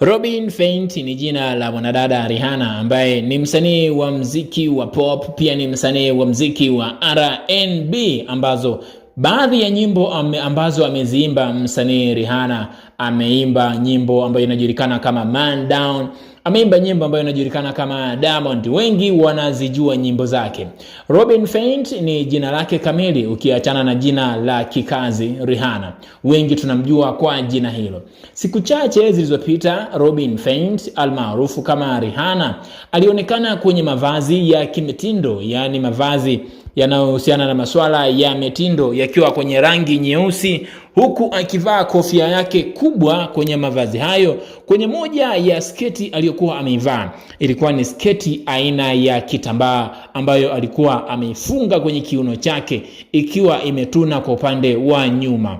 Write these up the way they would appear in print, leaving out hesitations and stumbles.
Robin Fenty ni jina la mwanadada Rihanna ambaye ni msanii wa muziki wa pop, pia ni msanii wa muziki wa R&B ambazo baadhi ya nyimbo ambazo ameziimba msanii Rihanna. Ameimba nyimbo ambayo inajulikana kama Man Down, ameimba nyimbo ambayo inajulikana kama Diamond. Wengi wanazijua nyimbo zake. Robin Fenty ni jina lake kamili ukiachana na jina la kikazi Rihanna. Wengi tunamjua kwa jina hilo. Siku chache zilizopita Robin Fenty almaarufu kama Rihanna alionekana kwenye mavazi ya kimitindo, yani mavazi yanayohusiana na masuala ya mitindo yakiwa kwenye rangi nyeusi, huku akivaa kofia yake kubwa kwenye mavazi hayo. Kwenye moja ya sketi aliyokuwa ameivaa, ilikuwa ni sketi aina ya kitambaa ambayo alikuwa ameifunga kwenye kiuno chake ikiwa imetuna kwa upande wa nyuma.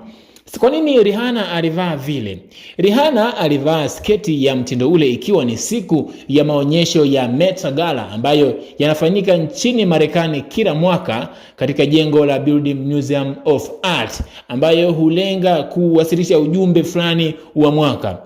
Kwa nini Rihanna alivaa vile? Rihanna alivaa sketi ya mtindo ule ikiwa ni siku ya maonyesho ya Met Gala ambayo yanafanyika nchini Marekani kila mwaka katika jengo la British Museum of Art, ambayo hulenga kuwasilisha ujumbe fulani wa mwaka.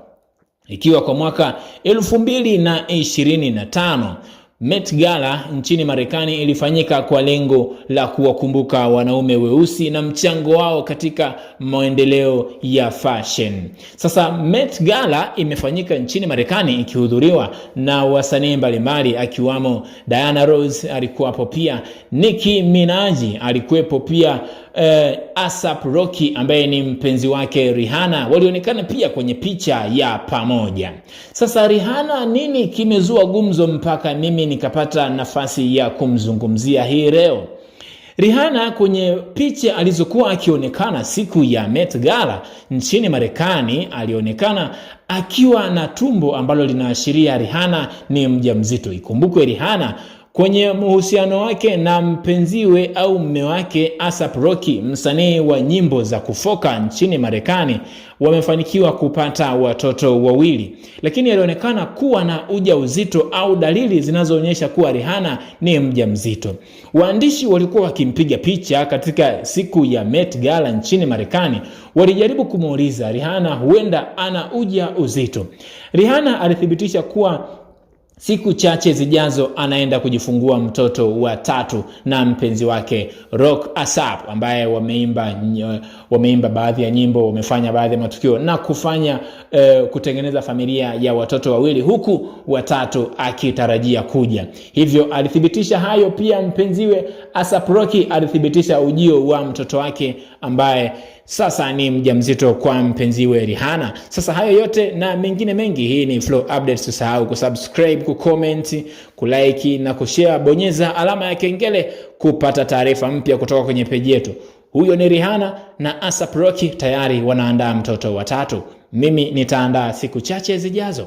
Ikiwa kwa mwaka 2025 Met Gala nchini Marekani ilifanyika kwa lengo la kuwakumbuka wanaume weusi na mchango wao katika maendeleo ya fashion. Sasa Met Gala imefanyika nchini Marekani ikihudhuriwa na wasanii mbalimbali akiwamo Diana Ross alikuwapo, pia Nicki Minaj alikuwepo, pia A$AP Rocky ambaye ni mpenzi wake Rihanna walionekana pia kwenye picha ya pamoja. Sasa Rihanna, nini kimezua gumzo mpaka mimi nikapata nafasi ya kumzungumzia hii leo? Rihanna kwenye picha alizokuwa akionekana siku ya Met Gala nchini Marekani alionekana akiwa na tumbo ambalo linaashiria Rihanna ni mjamzito. Ikumbukwe Rihanna kwenye uhusiano wake na mpenziwe au mume wake A$AP Rocky, msanii wa nyimbo za kufoka nchini Marekani, wamefanikiwa kupata watoto wawili, lakini alionekana kuwa na ujauzito au dalili zinazoonyesha kuwa Rihanna ni mjamzito. Waandishi walikuwa wakimpiga picha katika siku ya Met Gala nchini Marekani, walijaribu kumuuliza Rihanna huenda ana ujauzito. Rihanna alithibitisha kuwa siku chache zijazo anaenda kujifungua mtoto wa tatu na mpenzi wake Rock A$AP, ambaye wameimba baadhi ya nyimbo, wamefanya baadhi ya matukio na kufanya kutengeneza familia ya watoto wawili, huku watatu akitarajia kuja. Hivyo alithibitisha hayo. Pia mpenziwe A$AP Rocky alithibitisha ujio wa mtoto wake ambaye sasa ni mjamzito kwa mpenziwe Rihanna. Sasa hayo yote na mengine mengi, hii ni Flow Updates. Usahau kusubscribe, kucomment, kulike na kushare. Bonyeza alama ya kengele kupata taarifa mpya kutoka kwenye page yetu. Huyo ni Rihanna na A$AP Rocky tayari wanaandaa mtoto wa tatu. Mimi nitaandaa siku chache zijazo.